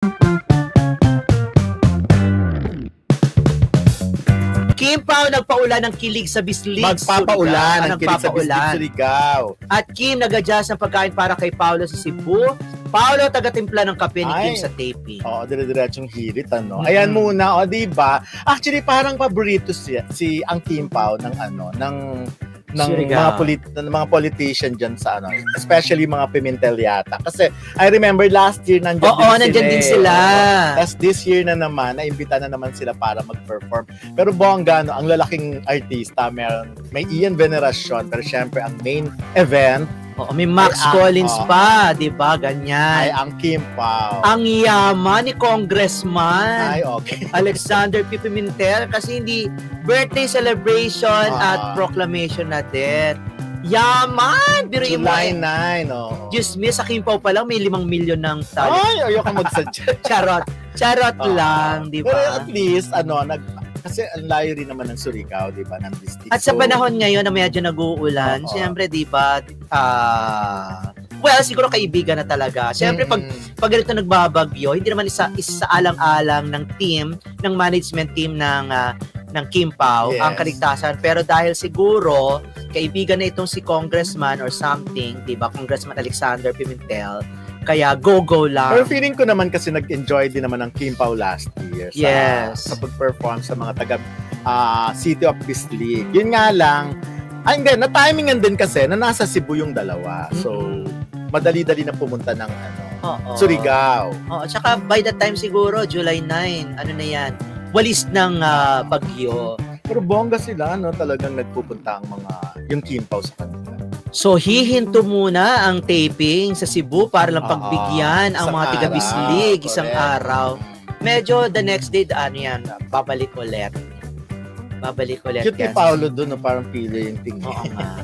Kim Pao nagpaulan ng kilig sa Bislig. Magpapaulan ng kilig sa Bislig, Surigao. At Kim nag-adjust ng pagkain para kay Paolo sa Cebu. Paolo, taga-timpla ng kape ni Kim sa taping. Oo, dire-diretsong hirit, ano. Ayan muna, diba? Actually, parang paborito si ang Kim Pao ng mga politician dyan sa especially mga Pimentel yata. Kasi I remember last year nandyan din sila. Tapos this year na naman, naimbita na naman sila para mag-perform. Pero bongga, ang lalaking artista, may Ian Veneracion, pero syempre ang main event, may Max Collins pa, di ba? Ganyan. Ay, ang Kim Pao. Ang yaman ni Congressman. Ay, okay. Alexander P. Pimentel kasi hindi birthday celebration at proclamation na din. Yaman! July 9, oh. Diyos me, sa Kim Pao pa lang may 5 milyon ng talo. Ay, ayoko magsadya. Charot lang, di ba? Pero at least, kasi ang layo rin naman ng Surigao, di ba, ng district. At sa panahon ngayon na medyo nag-uulan, siyempre, di ba, siguro kaibigan na talaga. Siyempre, pag ganito nagbabagyo, hindi naman isa alang-alang ng team, ng management team ng Kim Pao, ang kaligtasan. Pero dahil siguro, kaibigan na itong si Congressman or something, di ba, Congressman Alexander Pimentel, kaya go lang. Pero feeling ko naman kasi nag-enjoy din naman ng Kim Pao last year sa pag-perform sa mga taga City of Bislig. Yun nga lang, na-timingan din kasi na nasa Cebu yung dalawa. So, madali-dali na pumunta ng Surigao. Tsaka by the time siguro, July 9, ano na yan, walis ng bagyo. Pero bongga sila, talagang nagpupunta yung Kim Pao sa kanila. So, hihinto muna ang taping sa Cebu para lang pagbigyan ang mga taga-Bislig isang araw. Medyo the next day, babalik ulit. Cute ni Paolo doon, parang pili yung tingin. Oo nga.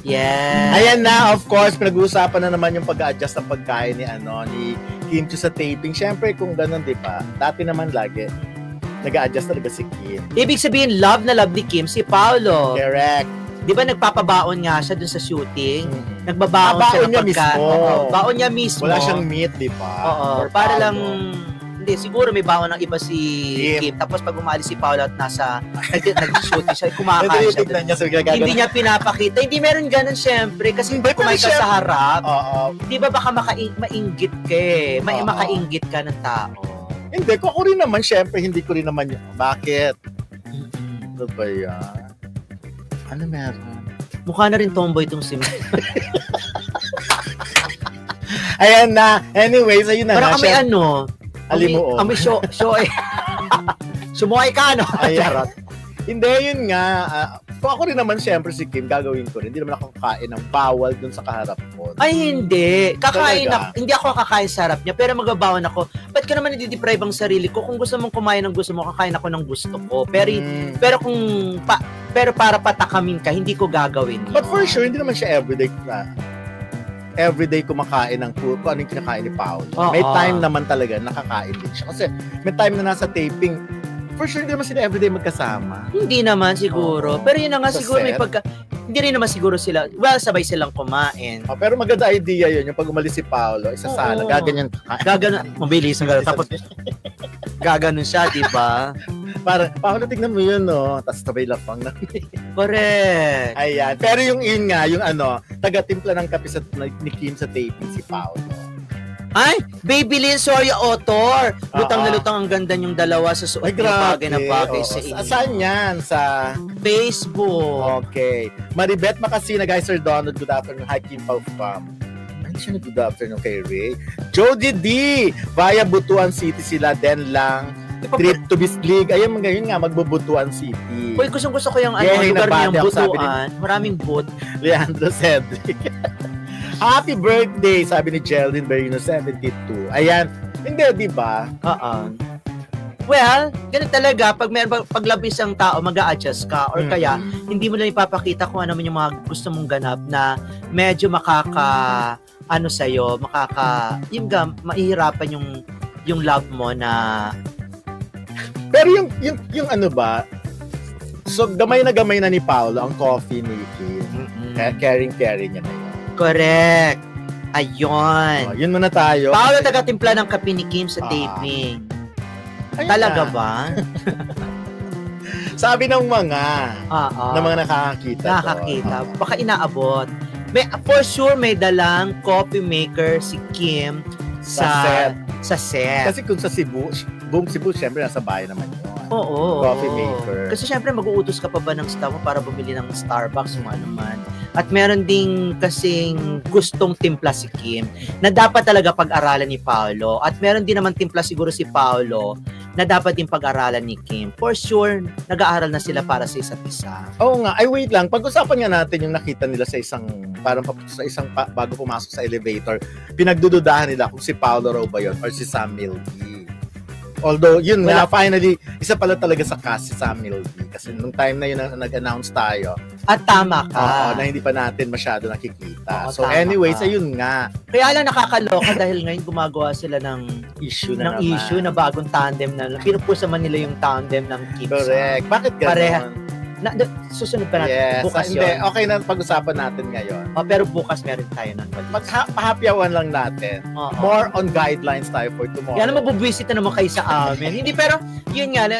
Yes. Ayan na, of course, pinag-uusapan na naman yung pag-adjust ng pagkain ni Kim Chiu sa taping. Siyempre, kung ganun, di ba? Dati naman lagi, nag-a-adjust talaga si Kim. Ibig sabihin, love na love ni Kim si Paolo. Correct. Di ba nagpapabaon nga siya dun sa shooting? Nagbabaon siya ng pagkain. Baon niya mismo. Wala siyang meat, di ba? Para lang, hindi, siguro may baon ng iba si Kim. Tapos pag umalis si Paolo at nag-shooting siya, kumakain siya. Hindi niya pinapakita. Hindi meron ganun syempre. Kasi hindi kumain ka sa harap. Di ba baka mainggit ka makainggit ka ng tao. Hindi, ako rin naman syempre, hindi ko rin naman yun. Bakit? Ano ba yan? Ano meron? Mukha na rin tomboy itong si Ayan na. Anyways, ayun na. Parang kami alimuon. Kami show sumuhay ka, Charot. Hindi, yun nga. Kung ako rin naman, syempre si Kim, gagawin ko rin. Hindi naman ako kakain ng bawal dun sa kaharap ko. Ay, hindi. Hindi ako kakain sa harap niya, pero magbabawan ako. Ba't ka naman i-deprive ang sarili ko? Kung gusto mong kumain ng gusto mo, kakain ako ng gusto ko. Pero para patakamin ka, hindi ko gagawin yun. But for sure, hindi naman siya everyday kumakain ng food, kung ano yung kinakain ni Paolo. May time naman talaga nakakain din siya. Kasi may time na nasa taping, for sure, hindi naman sila everyday magkasama. Hindi naman siguro. Pero yun na nga, siguro may hindi rin naman siguro sila, sabay silang kumain. Pero maganda idea yun, yung pag umalis si Paolo, isa sana, gaganyan. Mabilis ng gano'n. Tapos, gaganon siya, di ba? Para, Paolo, tignan mo yun, tapos sabay lapang na. Correct. Ayan. Pero yung taga-timpla ng kape ni Kim sa taping si Paolo. Ay, Babyliss Soya Author. Lutang na lutang ang ganda yung dalawa sa suot na bagay sa inyo. Saan yan? Sa Facebook. Okay. Maribeth Makasina, guys, Sir Donald, good afternoon. Hi, Kim Pao Fam. Ay, siya good afternoon kay Ray. Jody D. Via Butuan City sila, then lang. Trip to Bislig. Ayun nga, magbubutuan City. Uy, gusto ko yung lugar niyang Butuan. Maraming boot. Leandro Cedric. Happy birthday, sabi ni Jeldin Berino, 72. Ayan. Hindi, di ba? Well, ganun talaga. Pag love isang tao, mag-a-adjust ka. Or kaya, hindi mo na ipapakita kung ano man yung mga gusto mong ganap na medyo sa'yo, mahihirapan yung love mo na... Pero yung ano ba, so gamay na ni Paolo ang coffee ni Kim. Caring niya na yun. Correct. Ayun. Yun muna tayo. Paolo taga-timpla ng kape ni Kim sa taping. Talaga ba? Sabi ng mga nakakakita. Baka inaabot. For sure may dalang coffee maker si Kim sa set. Kasi kung sa Cebu, buong Cebu, syempre nasa bahay naman yun. Oo. Coffee maker. Kasi syempre mag-uutos ka pa ba ng staff mo para bumili ng Starbucks o ano man. At meron ding kasing gustong timpla si Kim na dapat talaga pag-aralan ni Paolo. At meron din naman timpla siguro si Paolo na dapat din pag-aralan ni Kim. For sure, nag-aaral na sila para sa isa't isa. Oo nga. Ay, wait lang. Pag-usapan nga natin yung nakita nila sa isang, bago pumasok sa elevator, pinagdududahan nila kung si Paolo raw ba yun or si Sam Milby. Although, yun nga, finally, isa pala talaga sa cast si Sam Milby. Kasi nung time na yun na nag-announce tayo. At tama ka. Na hindi pa natin masyado nakikita. So anyways, ayun nga. Kaya lang nakakaloka dahil ngayon gumagawa sila ng issue na bagong tandem na. Pinupusa man nila yung tandem ng Kim. Correct. Bakit gano'n? Susunod pa natin. Yes. Bukas Hindi, yun. Okay na pag-usapan natin ngayon. Pero bukas meron tayo ng balita. Pahapyawan lang natin. More on guidelines tayo for tomorrow. Yan, mabubwisit na naman kayo sa amin. Hindi, pero yun nga,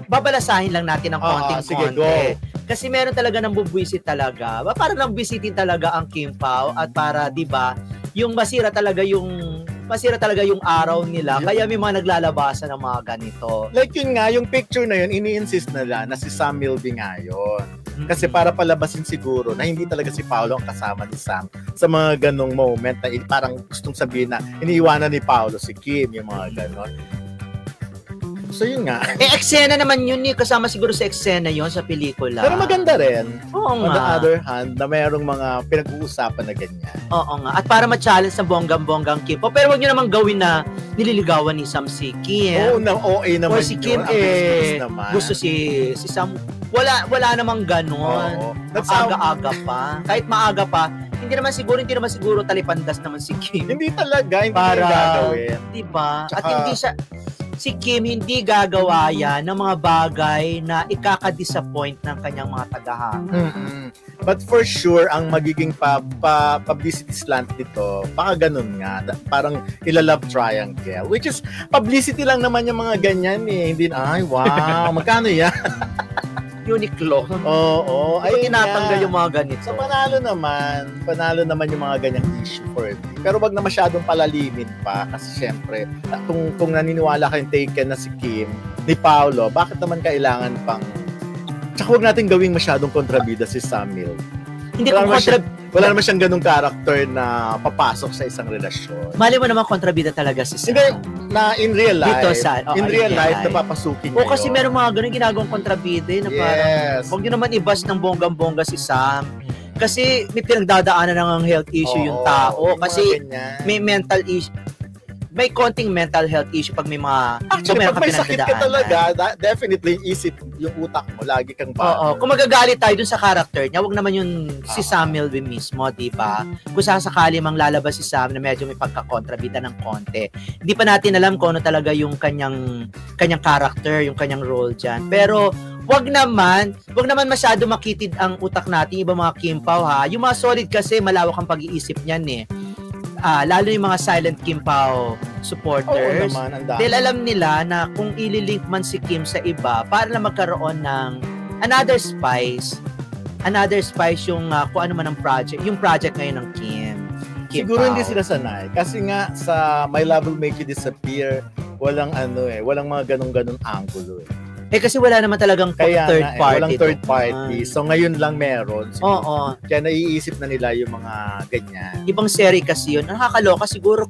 babalasahin lang natin ng konting-konti. Kasi meron talaga ng bubwisit talaga. Para lang bisitin talaga ang Kim Pao at para, di ba, yung masira talaga yung araw nila. Kaya may mga naglalabasan ng mga ganito. Like yun nga, yung picture na yun, ini-insist nila na si Sam Milby nga yun. Kasi para palabasin siguro na hindi talaga si Paolo ang kasama ni Sam sa mga ganong moment na parang gustong sabihin na iniiwanan ni Paolo si Kim, yung mga ganon. So yun nga. Eksena naman yun kasama siguro sa eksena yun sa pelikula. Pero maganda rin. Oo nga. On the other hand, na mayroong mga pinag-uusapan na ganyan. Oo nga. At para ma-challenge sa bonggang-bonggang Kim. Pero wag nyo naman gawin na nililigawan ni Sam si Kim. OA naman o si Kim gusto si Sam. Wala namang ganon. Aga-aga pa. Kahit maaga pa, hindi naman siguro talipandas naman si Kim. Hindi talaga, hindi para gagawin. Diba? At si Kim hindi gagawa yan ng mga bagay na ikaka-disappoint ng kanyang mga tagahanga. But for sure, ang magiging publicity slant dito, baka ganun nga, parang ila-love triangle, which is publicity lang naman yung mga ganyan eh. Hindi wow, magkano yan? Uniqlo. Oo. Ay, tinatanggal yung mga ganito. So, panalo naman yung mga ganyang issue for me. Pero wag na masyadong palalimin pa kasi syempre, kung naniniwala kayong taken na si Kim, ni Paolo, bakit naman kailangan pang tsaka wag natin gawing masyadong kontrabida si Samuel. Hindi wala naman siyang ganung character na papasok sa isang relasyon. Mali mo naman kontrabida talaga si Sam. Hindi, na in real life, in real life, napapasukin niya. Kasi meron mga ganun ginagawang kontrabida na parang, huwag nyo naman ibas ng bonggang-bongga si Sam. Kasi may pinagdadaanan ng health issue yung tao. Kasi may mental issue. May konting mental health issue pag may mga actually, pag may sakit ka talaga, definitely isip yung utak mo, lagi kang bother. Kung magagalit tayo dun sa character niya, wag naman yung si Samuel mismo, di ba? Kung sasakali mang lalabas si Sam na medyo may pagkakontrabida ng konti. Hindi pa natin alam kung ano talaga yung kanyang character, yung kanyang role dyan. Pero wag naman masyado makitid ang utak natin, iba mga Kim Pao ha. Yung mga solid kasi malawak ang pag-iisip niyan eh. Lalo yung mga silent Kim Pao supporters. Dahil alam nila na kung ililink man si Kim sa iba, para lang magkaroon ng another spice yung kung ano man ang project, yung project ngayon ng Kim siguro Pao. Hindi sila sanay. Kasi nga sa My Love Will Make You Disappear, walang mga ganung angulo eh. Kasi wala naman talagang third party. Walang third party. So ngayon lang meron. Oo. Kaya naiisip na nila yung mga ganyan. Ibang serie kasi yun. Nakakaloka siguro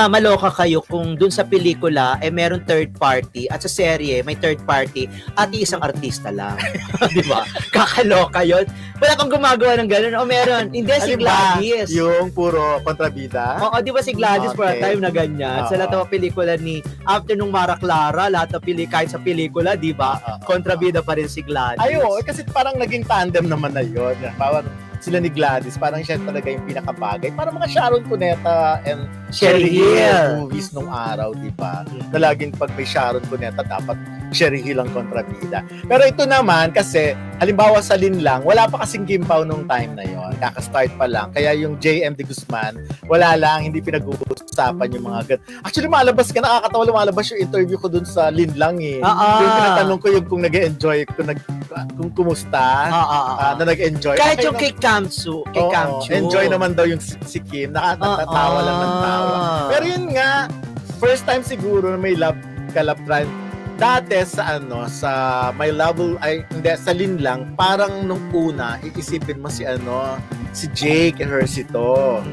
maloka kayo kung dun sa pelikula meron third party at sa serye may third party at isang artista lang. Di ba? Kakaloka yun. Wala kang gumagawa ng gano'n. O meron. Hindi si Gladys. Yung puro kontrabida? Oo, di ba si Gladys for a time na ganyan? Sa lahat ng pelikula ni after nung Mara Clara, lahat ng kahit sa pelikula, di ba? Kontrabida pa rin si Gladys. Kasi parang naging tandem naman na yun. Parang sila ni Gladys, parang siya talaga yung pinakabagay. Parang mga Sharon Cuneta and Sherry Hill movies nung araw, di ba? Na laging pag may Sharon Cuneta, dapat Cherry Hill ang kontrabida. Pero ito naman, kasi, halimbawa sa Linlang, wala pa kasing Kim Pao nung time na yon, kaka-start pa lang. Kaya yung JM de Guzman, wala lang, hindi pinag-uusapan yung mga Actually, malabas ka, nakakatawa, lumalabas yung interview ko dun sa Linlang eh. Yung tinatanong ko yung kung nag-enjoy, kung kumusta, na nag-enjoy. Kahit yung kay Kamchu. Enjoy naman daw yung si Kim, nakatawa lang ng tawa. Pero yun nga, first time siguro na may love triangle. Dati sa My Love sa Linlang, parang nung una iisipin mo si Jake and Hersey to.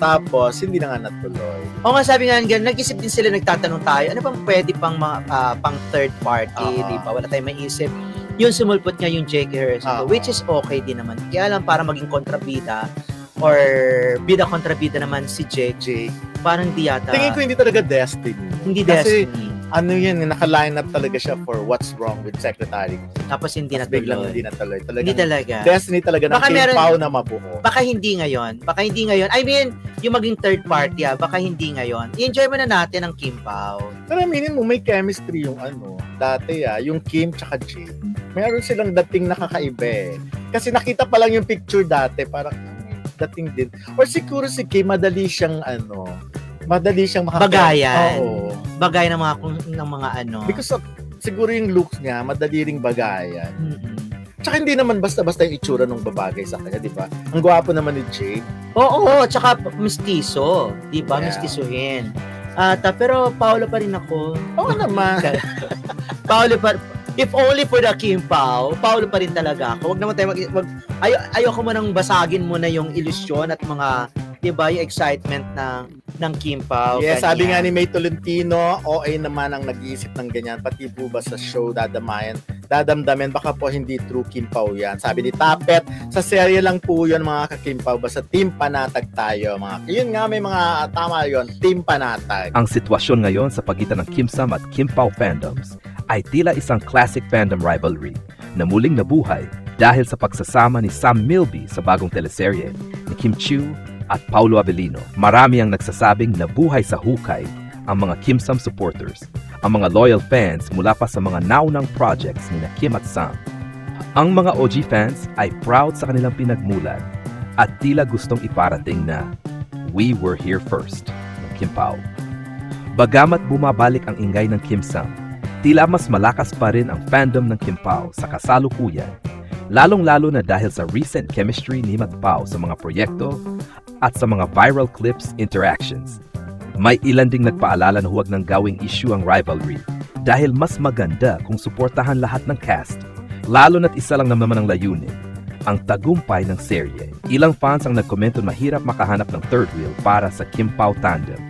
Tapos hindi na nga natuloy. Nga, sabi nga ganun, nag-isip din sila, nagtatanong tayo, ano bang pwede pang pang third party, di ba? Wala tayong maisip. Yung sumulpot nga yung Jake and Hersey to, which is okay din naman. Kaya lang para maging kontrabida or bida kontrabida naman si Jake, parang di yata. Tingin ko hindi talaga destiny. Hindi kasi, destiny. Naka-line up talaga siya for What's Wrong with Secretary. Tapos hindi natuloy. Biglang hindi natuloy. Hindi talaga. Destiny talaga ng Kim Pao na mabuo. Baka hindi ngayon. I mean, yung maging third party, baka hindi ngayon. I-enjoy mo na natin ang Kim Pao. Pero aminin mo, may chemistry yung dati yung Kim tsaka Jake. Mayroon silang dating nakakaiba eh. Kasi nakita pa lang yung picture dati, parang dating din. Or siguro si Kim, madali siyang bagayan. Oo. Bagay ng mga Because siguro yung looks niya, madali ring bagayan. Mm-hmm. Tsaka hindi naman basta-basta yung itsura nung babagay sa kanya, di ba? Ang gwapo naman ni Jake. Oo, tsaka mistiso, di ba? Yeah. Mistisuhin. Pero Paolo pa rin ako. Oo naman. Paolo pa, if only for the Kim Pao, Paolo pa rin talaga ako. Wag naman tayo ayoko mo nang basagin mo na yung ilusyon at mga, di ba, yung excitement ng Kim Pao. Yes, sabi nga ni May Tolentino, OA naman ang nag-iisip ng ganyan. Pati po ba sa show dadamdamin, baka po hindi true Kim Pao yan. Sabi ni Tapet, sa serye lang po yun mga ka-Kim Pao, basta team panatag tayo. Yun nga, may mga tama yun, team panatag. Ang sitwasyon ngayon sa pagitan ng Kim Sam at Kim Pao fandoms ay tila isang classic fandom rivalry na muling nabuhay dahil sa pagsasama ni Sam Milby sa bagong teleserye ni Kim Chiu at Paulo Avellino. Marami ang nagsasabing nabuhay sa hukay ang mga Kim Sam supporters, ang mga loyal fans mula pa sa mga naunang projects ni Kim at Sam. Ang mga OG fans ay proud sa kanilang pinagmulan at tila gustong iparating na we were here first ng Kim Pao. Bagamat bumabalik ang ingay ng Kim Sam, tila mas malakas pa rin ang fandom ng Kim Pao sa kasalukuyan, lalong-lalo na dahil sa recent chemistry ni Matt Pao sa mga proyekto at sa mga viral clips interactions. May ilan ding nagpaalala na huwag nang gawing issue ang rivalry dahil mas maganda kung suportahan lahat ng cast, lalo na't isa lang naman ang layunin, ang tagumpay ng serye. Ilang fans ang nagkomento mahirap makahanap ng third wheel para sa Kim Pao tandem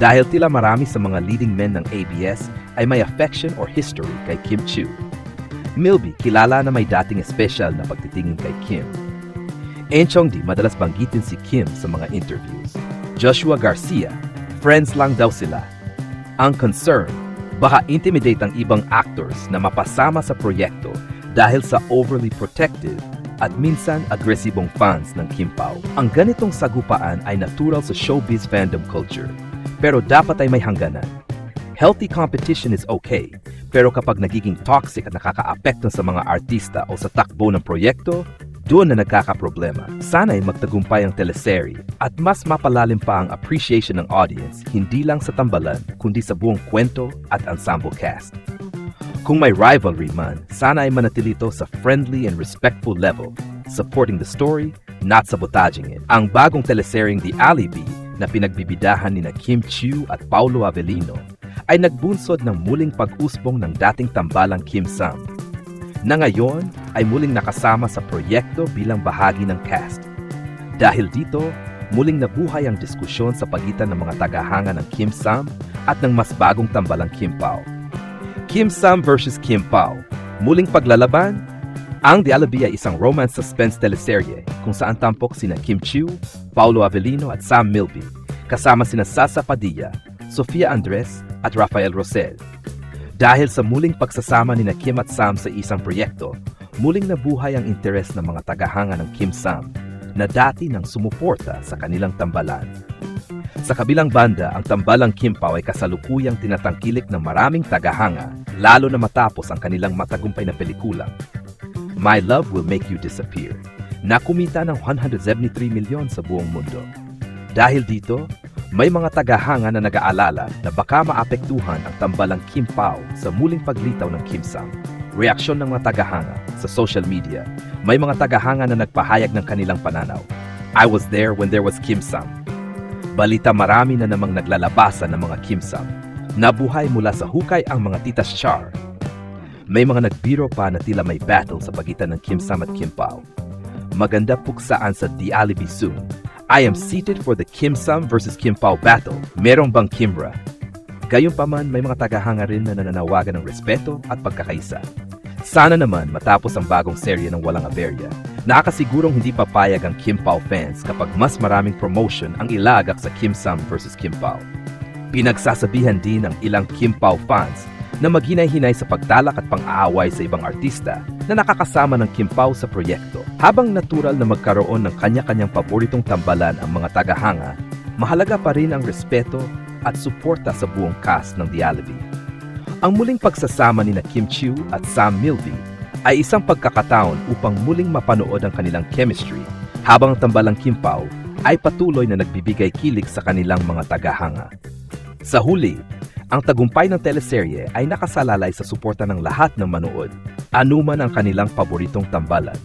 dahil tila marami sa mga leading men ng ABS ay may affection or history kay Kim Chiu. Milby, kilala na may dating espesyal na pagtitingin kay Kim. Enchong Di, madalas banggitin si Kim sa mga interviews. Joshua Garcia, friends lang daw sila. Ang concern, baka intimidate ang ibang actors na mapasama sa proyekto dahil sa overly protective at minsan agresibong fans ng Kim Pao. Ang ganitong sagupaan ay natural sa showbiz fandom culture, pero dapat ay may hangganan. Healthy competition is okay, pero kapag nagiging toxic at nakakaapekto sa mga artista o sa takbo ng proyekto, doon na nagkakaproblema. Sana'y magtagumpay ang teleserye at mas mapalalim pa ang appreciation ng audience, hindi lang sa tambalan, kundi sa buong kwento at ensemble cast. Kung may rivalry man, sana ay manatili ito sa friendly and respectful level, supporting the story, not sabotaging it. Ang bagong teleseryeng The Alibi na pinagbibidahan ni Kim Chiu at Paulo Avellino ay nagbunsod ng muling pag-usbong ng dating tambalang Kim Sam, na ngayon ay muling nakasama sa proyekto bilang bahagi ng cast. Dahil dito, muling nabuhay ang diskusyon sa pagitan ng mga tagahanga ng Kim Sam at ng mas bagong tambalang Kim Pao. Kim Sam versus Kim Pao, muling paglalaban. Ang The Alibi ay isang romance suspense teleserye kung saan tampok sina Kim Chiu, Paulo Avellino at Sam Milby, kasama sina Sasa Padilla, Sofia Andres at Rafael Rosel. Dahil sa muling pagsasama ni Kim at Sam sa isang proyekto, muling nabuhay ang interes ng mga tagahanga ng Kim Sam na dati nang sumuporta sa kanilang tambalan. Sa kabilang banda, ang tambalang Kim Pao ay kasalukuyang tinatangkilik ng maraming tagahanga, lalo na matapos ang kanilang matagumpay na pelikulang My Love Will Make You Disappear, na kumita ng 173 milyon sa buong mundo. Dahil dito, may mga tagahanga na nag-aalala na baka maapektuhan ang tambalang Kim Pao sa muling paglitaw ng Kim Sam. Reaksyon ng mga tagahanga sa social media, may mga tagahanga na nagpahayag ng kanilang pananaw. I was there when there was Kim Sam. Balita marami na namang naglalabasan ng mga Kim Sam. Nabuhay mula sa hukay ang mga titas Char. May mga nagbiro pa na tila may battle sa pagitan ng Kim Sam at Kim Pao. Maganda puksaan sa The Alibi soon. I am seated for the Kim Sam versus Kim Pao battle. Merong bang Kimra? Gayunpaman, may mga tagahanga rin na nananawagan ng respeto at pagkakaisa. Sana naman matapos ang bagong serye ng Walang Aberya, nakakasigurong hindi papayag ang Kim Pao fans kapag mas maraming promotion ang ilagak sa Kim Sam versus Kim Pao. Pinagsasabihan din ng ilang Kim Pao fans na maghinay-hinay sa pagtalak at pang-aaway sa ibang artista na nakakasama ng Kim Pao sa proyekto. Habang natural na magkaroon ng kanya-kanyang paboritong tambalan ang mga tagahanga, mahalaga pa rin ang respeto at suporta sa buong cast ng The Alibi. Ang muling pagsasama ni Kim Chiu at Sam Milby ay isang pagkakataon upang muling mapanood ang kanilang chemistry, habang ang tambalang Kim Pao ay patuloy na nagbibigay kilig sa kanilang mga tagahanga. Sa huli, ang tagumpay ng teleserye ay nakasalalay sa suporta ng lahat ng manood, anuman ang kanilang paboritong tambalan.